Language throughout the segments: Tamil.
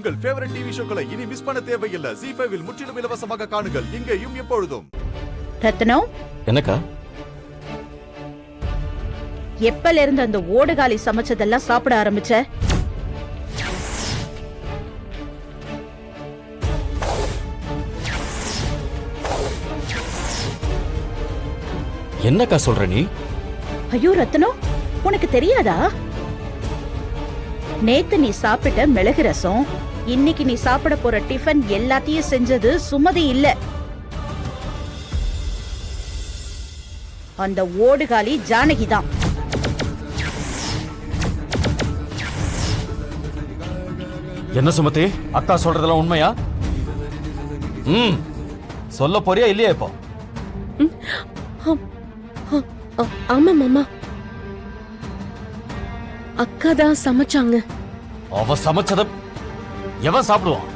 உங்கள் ஃபேவரட் டிவி ஷோக்களை இனி மிஸ் பண்ண தேவையில்லை. ZEE5 இல் முற்றிலும் இலவசமாக காணுங்கள், இங்கேயும் எப்பொழுதும். ரத்னம், என்னக்கா? எப்பல இருந்து அந்த ஓடுகாலி சமைச்சதெல்லாம் சாப்பிட ஆரம்பிச்ச? என்னக்கா சொல்ற நீ? ஐயோ ரத்னம், உனக்கு தெரியாதா? நேத்து நீ சாப்பிட்ட மிளகு ரசம், இன்னைக்கு நீ சாப்பிட போற டிஃபன் எல்லாத்தையும் செஞ்சது சுமதி இல்ல, அந்த ஓடுகாலி ஜானகி தான். என்ன சுமதி, அக்கா சொல்றதெல்லாம் உண்மையா? சொல்ல போறியா இல்லையா? இப்போ ஆமா மாமா, அக்கா தான் சமைச்சாங்க. அவ சமைச்சத எவன் சாப்பிடுவான்?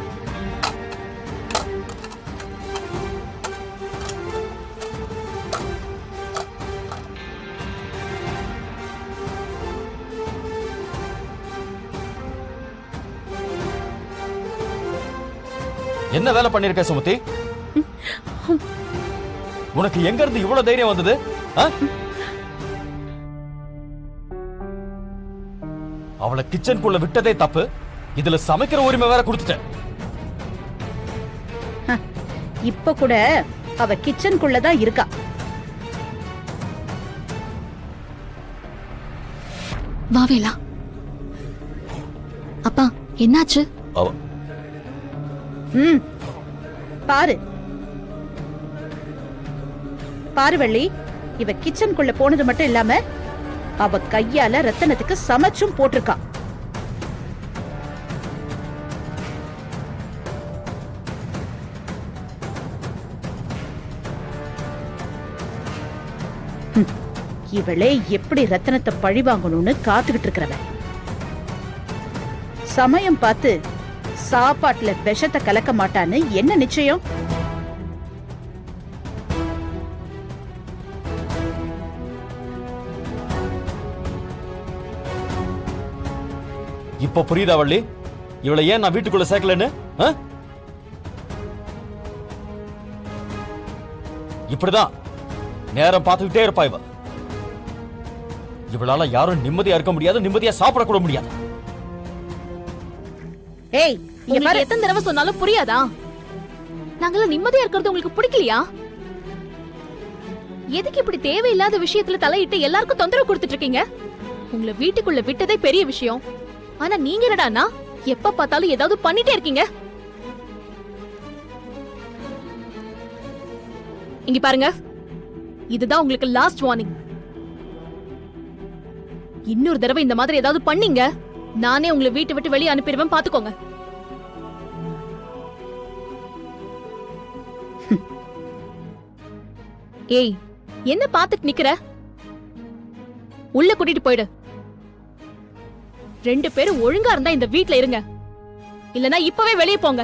என்ன வேலை பண்ணிருக்க சுமதி? உனக்கு எங்க இருந்து இவ்வளவு தைரியம் வந்தது? அவளை கிச்சனுக்குள்ள விட்டதே தப்பு, இதுல சமைக்கிற உரிமை வேற கொடுத்துட்ட. இப்ப கூட அவ கிச்சனுக்குள்ளதான் இருக்கா. வாவேலா, அப்பா என்னாச்சு? பாரு பாரு வள்ளி, இவ கிச்சனுக்குள்ள போனது மட்டும் இல்லாம அவ கையால ரத்தனத்துக்கு சமைச்சும் போட்டிருக்கா. இவளே எப்படி ரத்தனத்தை பழி வாங்கணும்னு காத்துக்கிட்டு இருக்கிறவ. சமயம் பார்த்து சாப்பாட்டுல விஷத்தை கலக்க மாட்டான்னு என்ன நிச்சயம்? இப்ப புரியுதா வள்ளி, இவளை ஏன் நான் வீட்டுக்குள்ள சேர்க்கலன்னு? இப்படிதான் நேரம் பார்த்துக்கிட்டே இருப்பா இவ. இவளால யாரும் நிம்மதியா இருக்க முடியாது, நிம்மதியா சாப்பிட கூட முடியாது. ஏய், உங்களுக்கு எத்தனை தடவை சொன்னாலும் புரியாதா? நாங்களாம் நிம்மதியா இருக்கிறது உங்களுக்கு பிடிக்கலையா? எதுக்கு இப்படி தேவையில்லாத விஷயத்துல தலையிட்டு எல்லாருக்கும் தொந்தரவு கொடுத்துட்டு இருக்கீங்க? உங்களை வீட்டுக்குள்ள விட்டதே பெரிய விஷயம், ஆனா நீங்க என்னடான்னா எப்ப பார்த்தாலும் ஏதாவது பண்ணிட்டே இருக்கீங்க. இங்க பாருங்க, இதுதான் உங்களுக்கு லாஸ்ட் வார்னிங். இன்னொரு தடவை இந்த மாதிரி ஏதாவது பண்ணீங்க, நானே உங்களை வீட்டை விட்டு வெளியே அனுப்பிடுவேன், பாத்துக்கோங்க. ஏய், என்ன பாத்துட்டு நிக்கிற? உள்ள கூட்டிட்டு போயிடு. ரெண்டு பேரும் ஒழுங்கா இருந்தா இந்த வீட்ல இருங்க, இல்லனா இப்பவே வெளியே போங்க.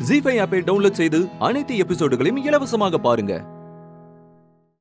ZEE5 ஆப்பை டவுன்லோட் செய்து அனைத்து எபிசோடுகளையும் இலவசமாக பாருங்க.